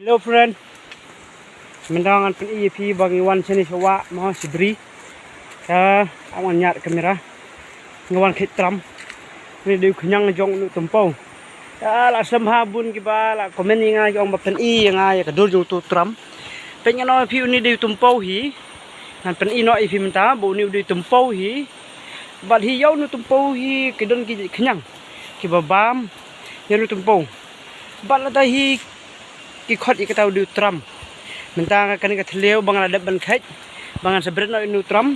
Hello friend, mendangan pen EP bagi wan sini sawa mau sibri. Awan nyat kamera. Ngawan kitram. Ni dia kenyang jong nu tempau. La samhabun kiba la komen inga jong pen inga ya kadur jong tu tram. Pengen no EP ni dia tempau hi. Nan pen no EP menta bu ni dia tempau hi. Bal hi yau nu tempau hi kedon ki kenyang. Kiba bam ya nu tempau. Bal la hi ki khot ik tau du tram mentang kan ka thleu bangan adap ban khaj bangan sabret no inu tram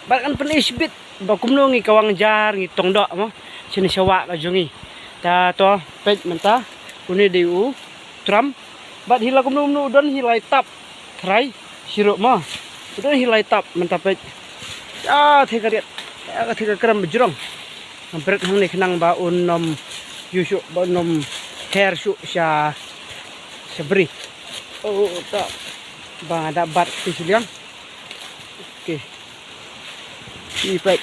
bal kan pen isbit ba kumno ngi kawang jar ngi tongdo mo sini sawa ka jongi ta to pej menta uni diu tram bat hila kumno no don hilai tap thrai siro mo don hilai tap menta pej the kariat ka the kram bjrong bret hang ni khnang ba unnom yusu ba nom hair su sya seberi tak bang ada bat di sini oke baik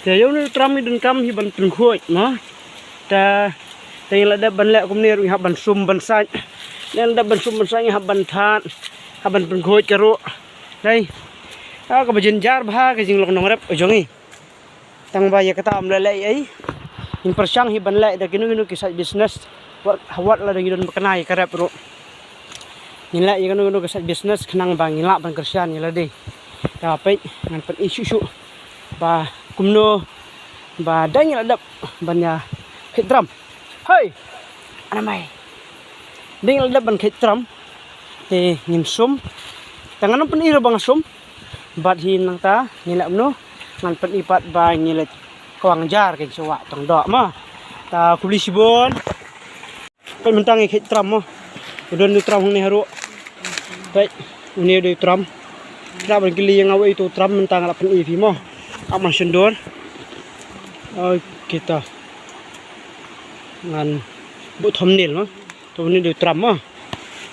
jadi ini tram dan kam hiban pengkuat mah ta tinggal ada ban lek kum ni haban sum ban sai dan ada ban sum ban sai haban than haban pengkuat karo đây ka bajenjar bha ka jinglong nong rep ojongi tang ba ya kata am lelai ai in persang hiban lek da kinu kisah bisnes wat la dengan berkenai karep bro nilai ya kanu kisah bisnes kenang bang ngilak bang kersian ngila deh tapi ngan pen isu ba kumno ba dang adap banya hitram hei anamai ding adap ban hitram te ngin sum tangan pen iro bang sum bat hin nang ta ngilak no ngan pen ipat ba ngilet kawang jar ke sawa tong dok mah ta kuli sibon pen mentang ik tram mah udon du tram ni haru baik uni du tram tram gili yang awai tu tram mentang la pen ivi mah aman sendor kita ngan bu thumbnail mah tu ni du tram mah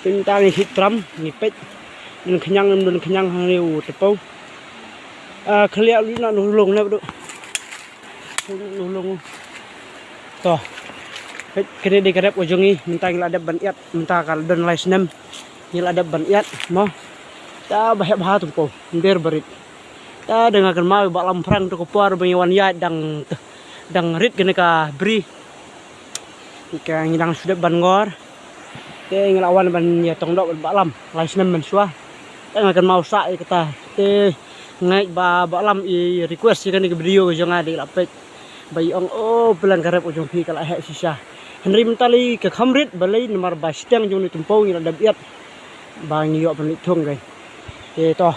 pen mentang ik tram ni pet dan kenyang hariu tepau khliak lu nak nulung na bro nulung toh kene di karep ojongi minta ngil adab ban iat minta kal don laisnem ngil adab ban iat mo ta bahaya bah tumpo nder berit ta dengakan mau bak lamprang to kopar benyawan ya dang rit kene ka bri ika ngidang sudah ban ngor te ngil awan ban ya tongdok bak lam laisnem men suah dengakan mau sa kata te ngai ba lam i request kan ke video jonga di lapet bayi ong pelan karep ujung pi kala hek sisa henry mentali ke khamrit balai nomor bastang jong ni tumpau ni ada biat bang yo pen thong gai to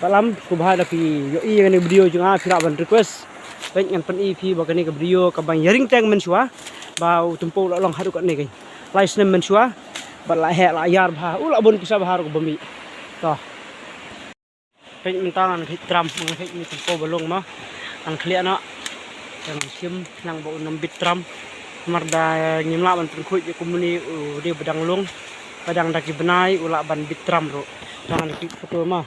balam kubha da pi yo i kan video jonga pira ban request baik ngan pen ep ba kan ke video ka bang yaring tang men sua bau tumpau long haru kan ni gai lais nem men sua ba la hek la yar bha ula bon kisah bahar ko bami to pen mentangan hitram hek ni tumpau balong mah ang klia na yang sim nang bau nom bitram marda nyimla ban pengkhuj di komuni di bedang lung padang daki benai ula ban bitram ro jangan di foto mah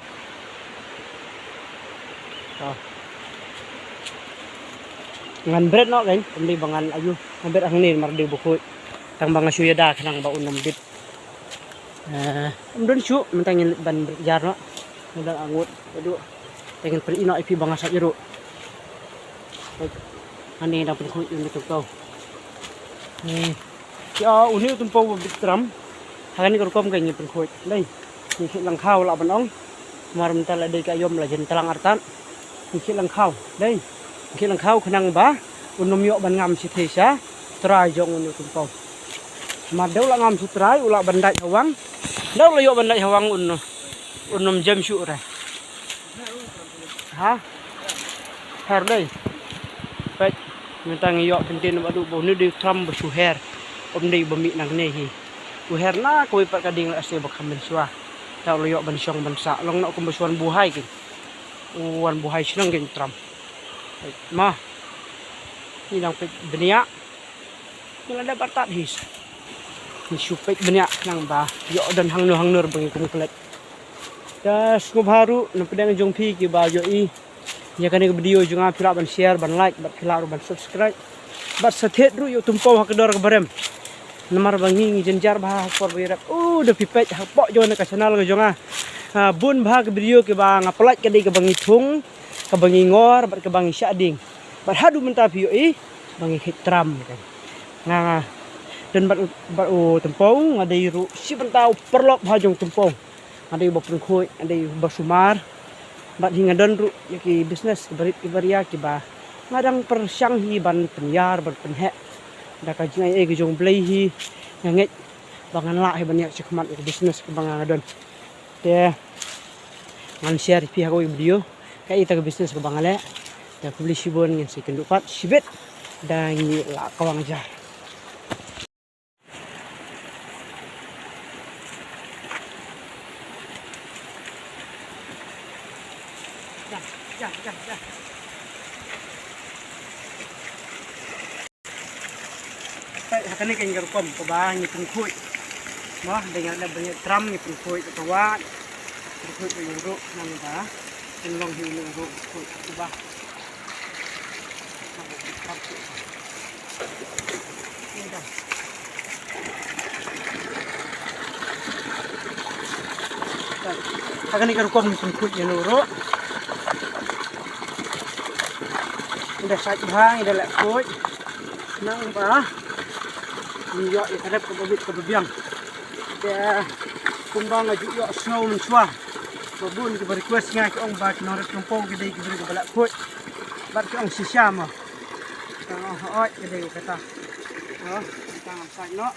ngan bret no kan pemdi bangan ayu ngabet ang nin mardi bukhuj tang bang suyada nang bau nom bit don chu mentangin ban jar no mudah angut aduh pengen per ino IP bang asap jero ani dah pengkhuj ini tu ni ya uni tumpau bitram hagan ko kom kay ni pengkhuj đây ni khit lang khao la banong mar mental la dei ka yom la jen talang artan ni khit lang khao đây khit lang khao khnang ba unom yo ban ngam si thesa trai jong uni tumpau mar deu la ngam si trai ula bandai hawang deu la yo bandai hawang unom jam syu ra ha her đây baik mentang yo pentin badu bo ni di tram besu her om dei bami nang ne hi u her na ko ipat kading la ase bakam ben suah ta lo yo ban syong ban sa long nak ko besuan buhai kin wan buhai sinang gen tram mah ni nang pe benia ni ada batat his ni supek benia nang ba yo dan hang nur bangi kum klet das ko baru na pedang jong pi ki ba yo i ya kan video juga pira ban share ban like ban khila ban subscribe bat sathet ru yo tumpau hakdor ke barem Namar bangi jenjar bah por berak. De pipet pok jo na ka channel ga jonga. Bun bah ke video ke bang aplat ke di ke bangi thung, ke bangi ngor, bat ke bangi syading. Bat hadu menta view bangi hitram kan. Nga dan bat tempong ada ru si pentau perlok bah jong tempong. Ada ba pengkhoi, ada ba sumar. Bat hinga don ru ki business barit ibaria ki ba. Ngadang persyang hi ban penyar ban penhe. Da ka jingai ke jong blai hi nganget bangan la he banyak cekmat ke business ke bangan adon. Te ngan share pi aku video kai ita ke business ke bangale. Da publish sibon ngin si kendupat sibet dan ngi la kawang ajar. Dah. Akan ni kan kom ko ba ni pengkhoi. Noh dengan ada banyak drum ni pengkhoi ke bawah. Pengkhoi ke euro nang ba. Long hi euro ko ba. Akan ni kan kom ni pengkhoi euro. Udah sait bang, udah lek koi. Nang ba. Yo ikarep ke bobit ke bebiang. Dia kumbang aju yo snow menswa. Babun ke request ngai ke ong ba ke norek tumpong ke dei ke beri ke balak koi. Bat ke ong sisya ma. Tang oi ke dei kata. Oh, tang sait no.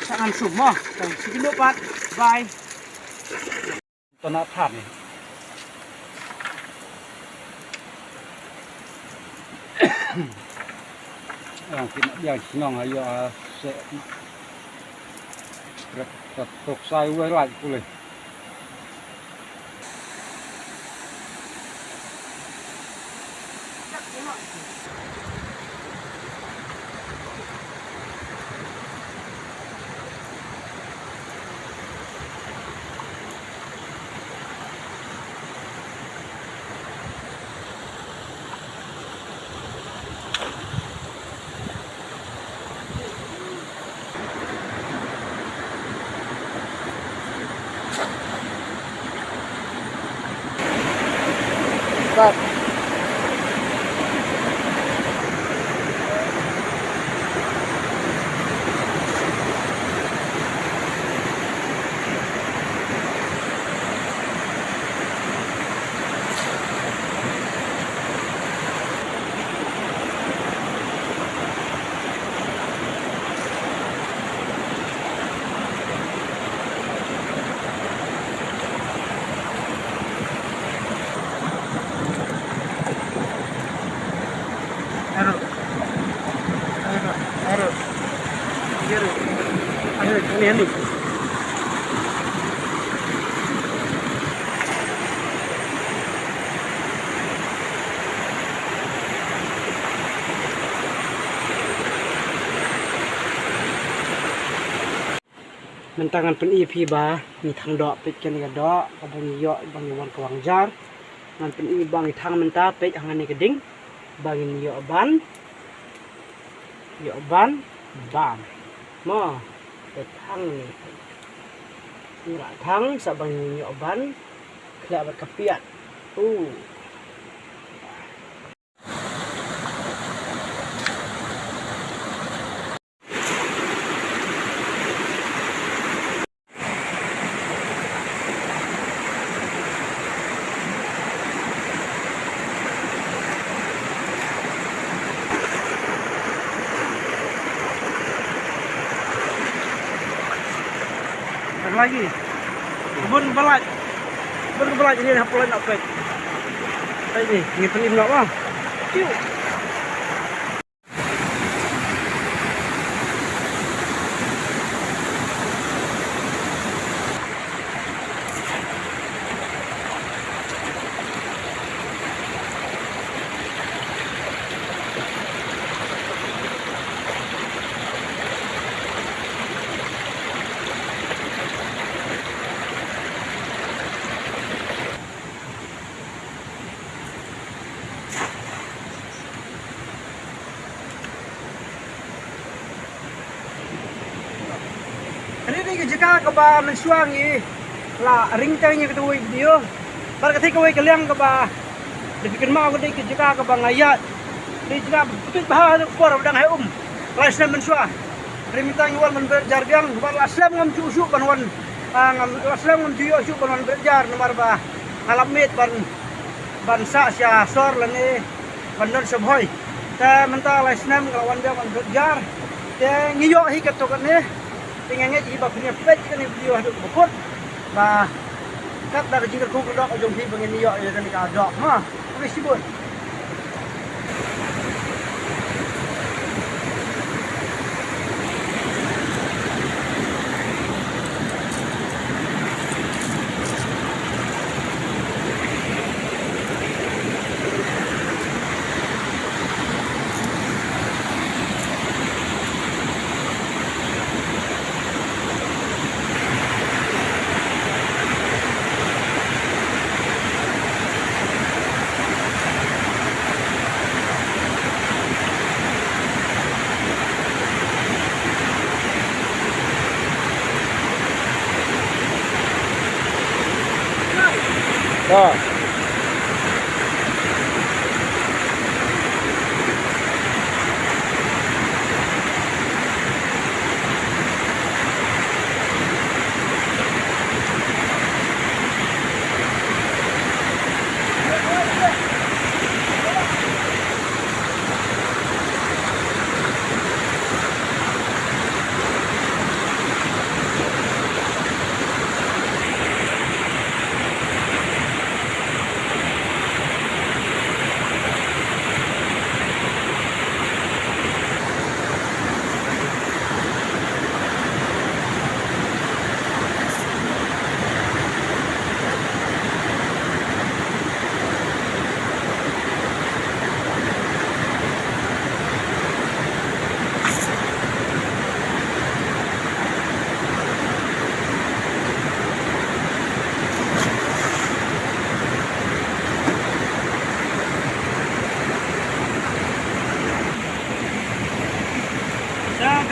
Sangan semua, dan segini Pak, bye. Tanah tan. Yang senang ayo se. Tok sai we lại pulih. Start. Ini. Mentangan pen EP ba ni thang dok pet kan ga dok abang yo bang wan kawang jar ngan pen i bang thang menta pet hangan ni keding bang yo ban bam mo pet thang ni la thang sa bang yo ban kla bat kapiat lagi kebun belaj ini hapulin nak pek ini pelim nak bang ciu ke jika ke ba mensuangi la ringtangnya ke tuwi video bar ke tiga ke liang ke ba dibikin mau ke jika ke ba ngayat di jika putih bah por udang hai lasna mensua rimintang wal men berjargang bar laslam ngam cusu banwan ngam laslam ngam juyo su banwan berjar nomor ba alamit ban sa sia sor lani bandon sabhoy ta menta lasnam nglawan dia ban berjar te ngiyo hi katokan ne tingenge ji ba punya pet kan video hadu bukut ba kat dari jingkar ku dok ojong hi bangin niyo ya kan ka dok ha wis sibut rồi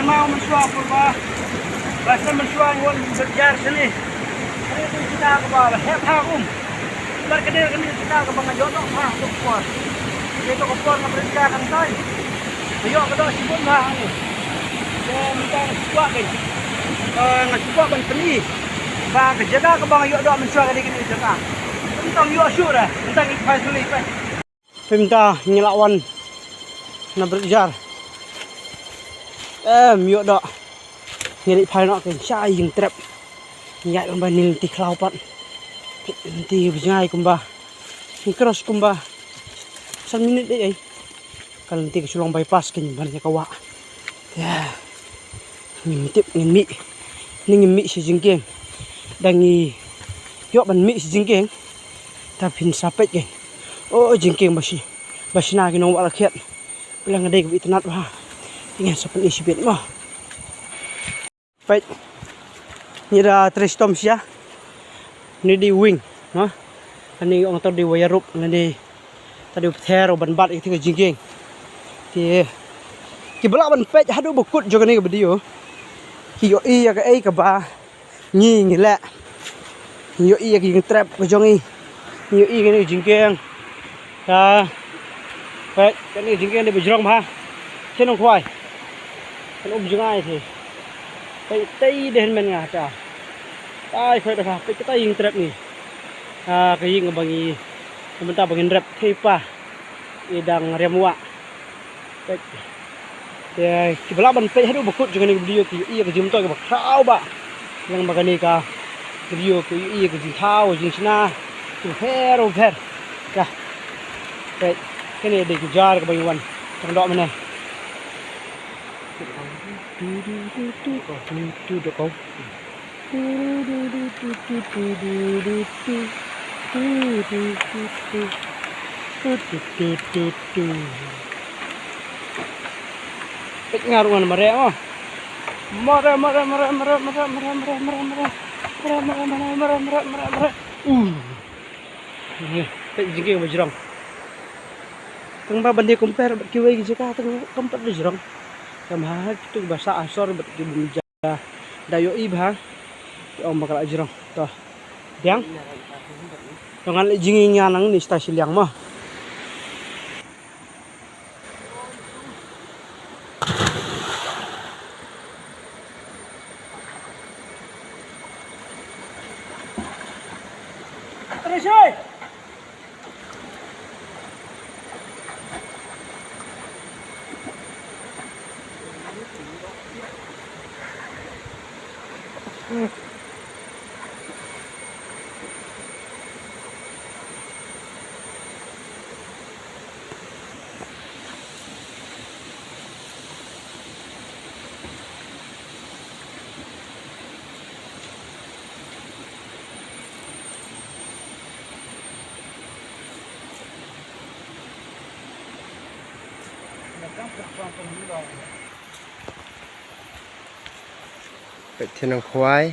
mau mensua purba bahasa mensua ngon berjar sini ini tu kita ke bawah hep hakum bar kedel kami kita ke bang jono ha tu kuat itu ke kuat mereka kan sai ayo ke do sibun ha ni dan kita kuat ke ngasuak ban peni ba ke jaga ke bang yo do mensua kini jaga tentang yo syura tentang ipai suli ipai minta nyelawan na berjar miyo dok ngiri phai nọ cái sai dừng trap nhảy kumba nil ti khlau pat ti bjai kumba cross kumba 1 minit deh kalau nanti ke sulong bypass kan banyak kawa ya ngintip ngimi ni ngimi si jingkeng dangi yo ban mi si jingkeng ta phin sapet ke oh jingkeng basina ke nong wala khiat bilang ngade ke itnat ba tinggal seperti isi bed mah. Baik, ini ada tristom sia. Ini di wing, mah. Ini orang tahu di wayarup, ini tadi ter ban bat itu ke jingking. Ki belak ban pet hadu bukut juga ni ke video. Ki yo i ya ke ba. Nyi ngilek. Yo i ya ke trap ke jongi. Yo i ke ni jingking. Ta. Baik, ini jingking di bejrong ha. Trên ông khoai ông dương ai thì cái tay đến bên ngà cha tay phải được cái tay yên trap ni cái yên bằng gì mình ta bằng rap thay pa idang remua cái belah ban pe hadu bukut juga ni video ki iya ke jim to ke bakau ba yang bagani ka video ki iya ke thao jing sina tu hero her ya cái này để jar ke bang wan tang dok mana ngaruan mereka mah marah jingking bajrong teng ba bandi compare kiwai jika teng kompat bajrong kamah itu bahasa asor bet kibung dayo ibha Om bakal aja toh. Yang dengan jinginya nang ni stasi liang mah. Terusเป็ดเทียนควาย